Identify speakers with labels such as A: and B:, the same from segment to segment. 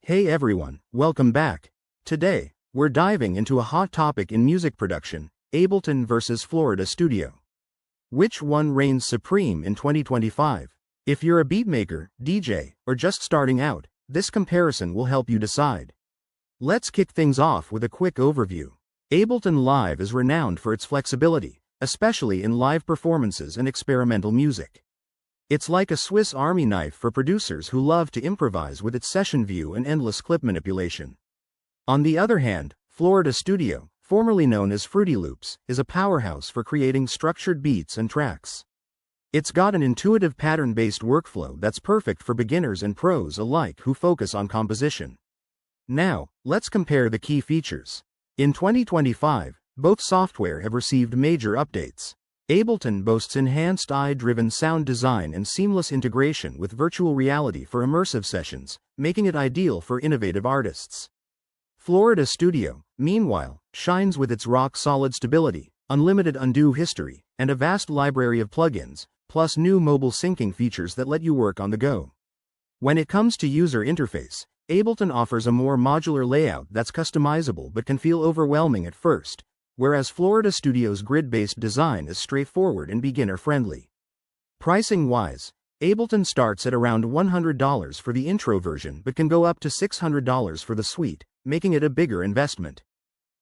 A: Hey everyone, welcome back. Today, we're diving into a hot topic in music production, Ableton versus Florida Studio. Which one reigns supreme in 2025? If you're a beatmaker, DJ, or just starting out, this comparison will help you decide. Let's kick things off with a quick overview. Ableton Live is renowned for its flexibility, especially in live performances and experimental music. It's like a Swiss Army knife for producers who love to improvise with its session view and endless clip manipulation. On the other hand, Florida Studio, formerly known as Fruity Loops, is a powerhouse for creating structured beats and tracks. It's got an intuitive pattern-based workflow that's perfect for beginners and pros alike who focus on composition. Now, let's compare the key features. In 2025, both software have received major updates. Ableton boasts enhanced AI-driven sound design and seamless integration with virtual reality for immersive sessions, making it ideal for innovative artists. Florida Studio, meanwhile, shines with its rock-solid stability, unlimited undo history, and a vast library of plugins, plus new mobile syncing features that let you work on the go. When it comes to user interface, Ableton offers a more modular layout that's customizable but can feel overwhelming at first, whereas Florida Studio's grid-based design is straightforward and beginner-friendly. Pricing-wise, Ableton starts at around $100 for the intro version but can go up to $600 for the suite, making it a bigger investment.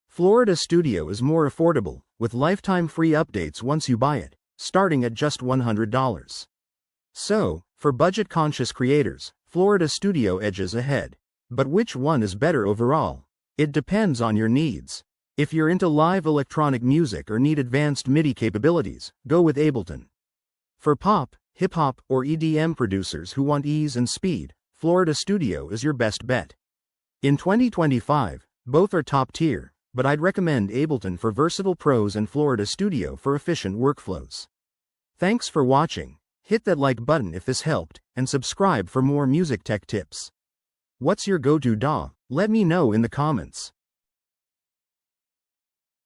A: Florida Studio is more affordable, with lifetime free updates once you buy it, starting at just $100. So, for budget-conscious creators, Florida Studio edges ahead. But which one is better overall? It depends on your needs. If you're into live electronic music or need advanced MIDI capabilities, go with Ableton. For pop, hip-hop, or EDM producers who want ease and speed, Florida Studio is your best bet. In 2025, both are top tier, but I'd recommend Ableton for versatile pros and Florida Studio for efficient workflows. Thanks for watching. Hit that like button if this helped, and subscribe for more music tech tips. What's your go-to DAW? Let me know in the comments.